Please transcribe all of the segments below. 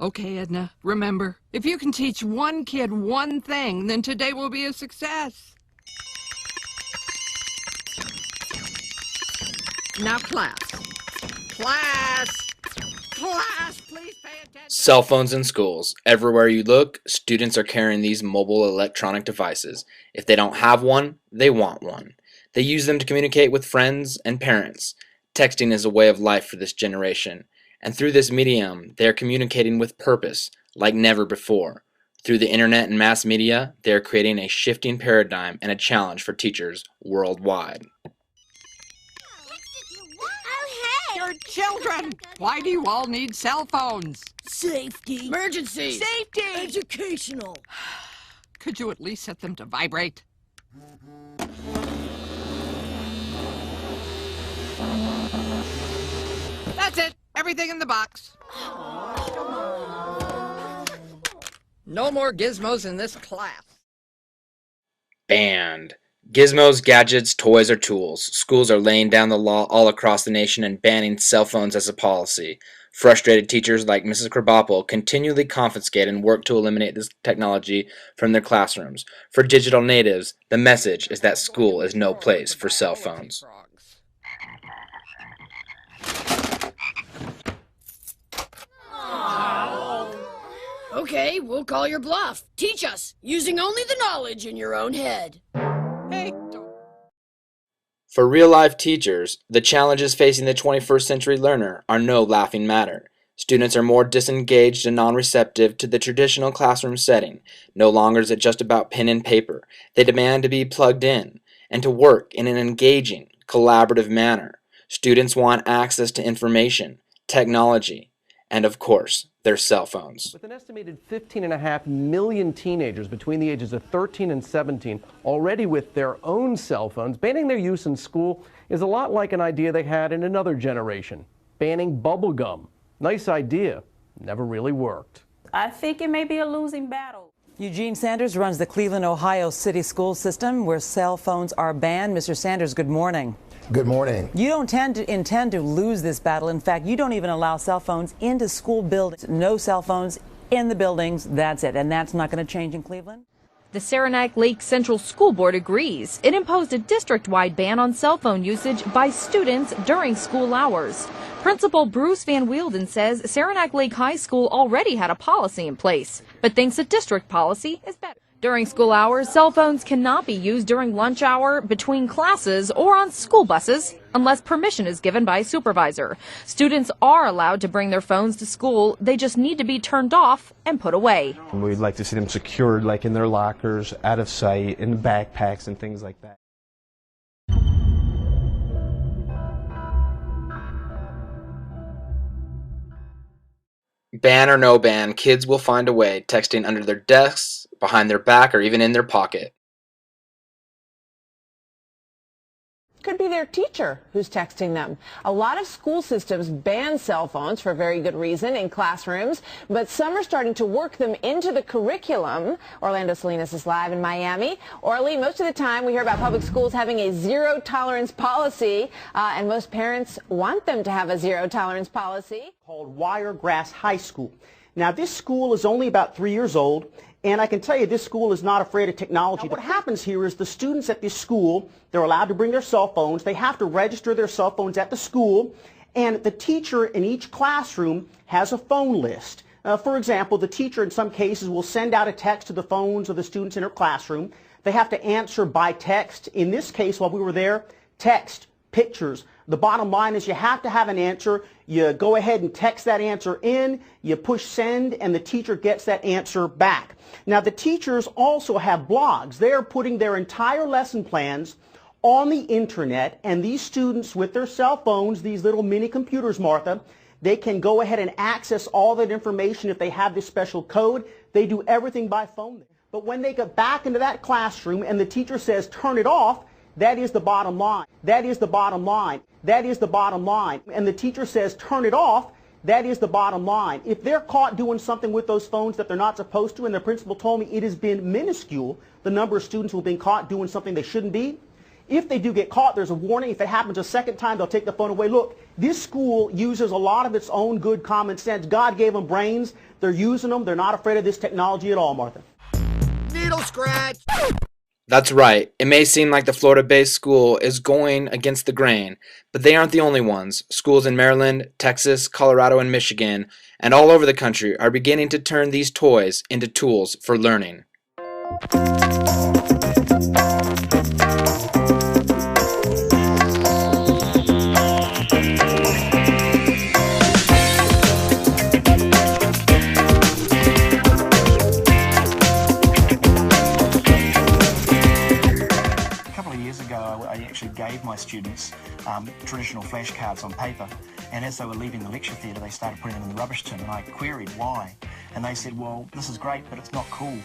Okay, Edna, remember, if you can teach one kid one thing, then today will be a success. Now, class. Class! Class, please pay attention. Cell phones in schools. Everywhere you look, students are carrying these mobile electronic devices. If they don't have one, they want one. They use them to communicate with friends and parents. Texting is a way of life for this generation. And through this medium, they are communicating with purpose, like never before. Through the internet and mass media, they are creating a shifting paradigm and a challenge for teachers worldwide. You're children! Why do you all need cell phones? Safety. Emergency. Safety! Educational. Could you at least set them to vibrate? That's it! Everything in the box. No more gizmos in this class. Banned. Gizmos, gadgets, toys, or tools. Schools are laying down the law all across the nation and banning cell phones as a policy. Frustrated teachers like Mrs. Krabappel continually confiscate and work to eliminate this technology from their classrooms. For digital natives, the message is that school is no place for cell phones. Okay, we'll call your bluff. Teach us, using only the knowledge in your own head. Hey, For real-life teachers, the challenges facing the 21st century learner are no laughing matter. Students are more disengaged and non-receptive to the traditional classroom setting. No longer is it just about pen and paper. They demand to be plugged in and to work in an engaging, collaborative manner. Students want access to information, technology, and of course, their cell phones. With an estimated 15.5 million teenagers between the ages of 13 and 17 already with their own cell phones, banning their use in school is a lot like an idea they had in another generation, banning bubble gum. Nice idea, never really worked. I think it may be a losing battle. Eugene Sanders runs the Cleveland, Ohio city school system where cell phones are banned. Mr. Sanders, good morning. Good morning. You don't intend to lose this battle. In fact, you don't even allow cell phones into school buildings. No cell phones in the buildings. That's it. And that's not going to change in Cleveland? The Saranac Lake Central School Board agrees. It imposed a district-wide ban on cell phone usage by students during school hours. Principal Bruce Van Wielden says Saranac Lake High School already had a policy in place, but thinks a district policy is better. During school hours, cell phones cannot be used during lunch hour, between classes, or on school buses unless permission is given by a supervisor. Students are allowed to bring their phones to school. They just need to be turned off and put away. We'd like to see them secured, like in their lockers, out of sight, in backpacks and things like that. Ban or no ban, kids will find a way, texting under their desks, behind their back, or even in their pocket. Could be their teacher who's texting them. A lot of school systems ban cell phones for a very good reason in classrooms, but some are starting to work them into the curriculum. Orlando Salinas is live in Miami. Orly, most of the time we hear about public schools having a zero tolerance policy, and most parents want them to have a zero tolerance policy. Called Wiregrass High School. Now, this school is only about 3 years old, and I can tell you this school is not afraid of technology. Now, what happens here is the students at this school, they're allowed to bring their cell phones. They have to register their cell phones at the school, and the teacher in each classroom has a phone list. For example, the teacher in some cases will send out a text to the phones of the students in her classroom. They have to answer by text. In this case, while we were there, text, pictures. The bottom line is you have to have an answer. You go ahead and text that answer in, you push send, and the teacher gets that answer back. Now, the teachers also have blogs. They're putting their entire lesson plans on the internet, and these students with their cell phones, these little mini computers, Martha, they can go ahead and access all that information if they have this special code. They do everything by phone. But when they get back into that classroom and the teacher says, turn it off, that is the bottom line. That is the bottom line. That is the bottom line. And the teacher says, turn it off. That is the bottom line. If they're caught doing something with those phones that they're not supposed to, and the principal told me it has been minuscule, the number of students who have been caught doing something they shouldn't be, If they do get caught, there's a warning. If it happens a second time, they'll take the phone away. Look, this school uses a lot of its own good common sense. God gave them brains. They're using them. They're not afraid of this technology at all, Martha. Needle scratch! That's right. It may seem like the Florida-based school is going against the grain, but they aren't the only ones. Schools in Maryland, Texas, Colorado, and Michigan, and all over the country are beginning to turn these toys into tools for learning. I actually gave my students traditional flashcards on paper, and as they were leaving the lecture theatre they started putting them in the rubbish tin, and I queried why, and they said, well, this is great, but it's not cool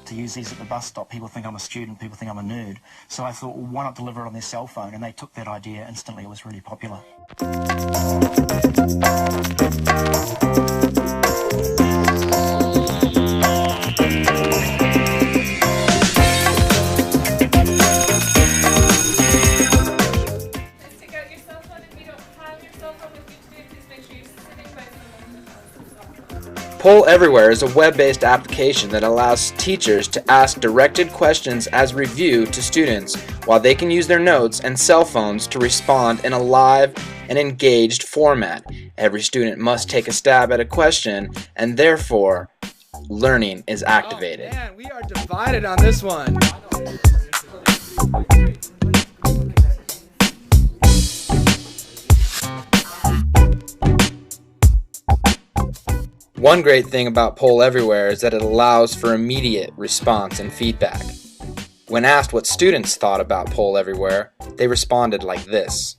to use these at the bus stop. People think I'm a student, people think I'm a nerd. So I thought, well, why not deliver it on their cell phone? And they took that idea instantly. It was really popular. Poll Everywhere is a web-based application that allows teachers to ask directed questions as review to students, while they can use their notes and cell phones to respond in a live and engaged format. Every student must take a stab at a question, and therefore, learning is activated. Oh, man, we are divided on this one. One great thing about Poll Everywhere is that it allows for immediate response and feedback. When asked what students thought about Poll Everywhere, they responded like this.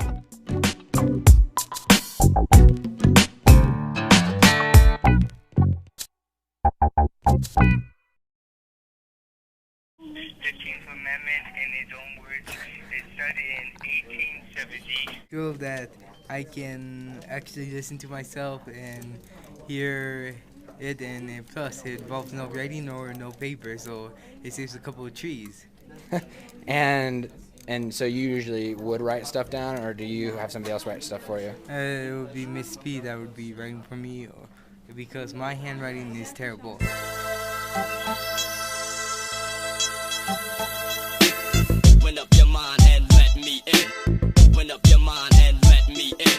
Prove that I can actually listen to myself and hear it, and plus it involves no writing or no paper, so it saves a couple of trees. And so you usually would write stuff down, or do you have somebody else write stuff for you? It would be Miss P that would be writing for me, because my handwriting is terrible. Open up your mind and let me in. Open up your mind and let me in.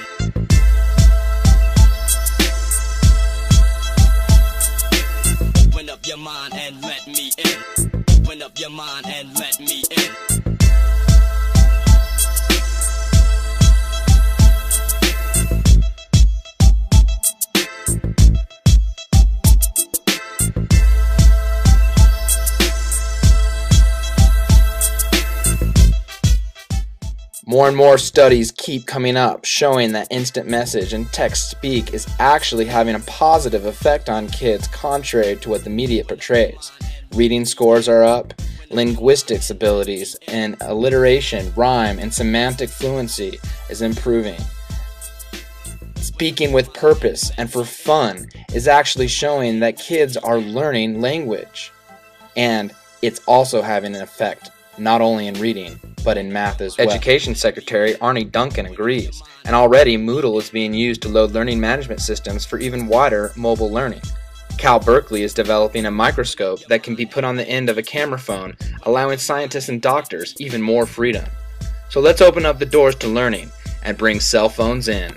Open up your mind and let me in. Open up your mind and let me in. More and more studies keep coming up showing that instant message and text speak is actually having a positive effect on kids, contrary to what the media portrays. Reading scores are up, linguistics abilities and alliteration, rhyme, and semantic fluency is improving. Speaking with purpose and for fun is actually showing that kids are learning language. And it's also having an effect not only in reading, but in math as well. Education Secretary Arne Duncan agrees, and already Moodle is being used to load learning management systems for even wider mobile learning. Cal Berkeley is developing a microscope that can be put on the end of a camera phone, allowing scientists and doctors even more freedom. So let's open up the doors to learning and bring cell phones in.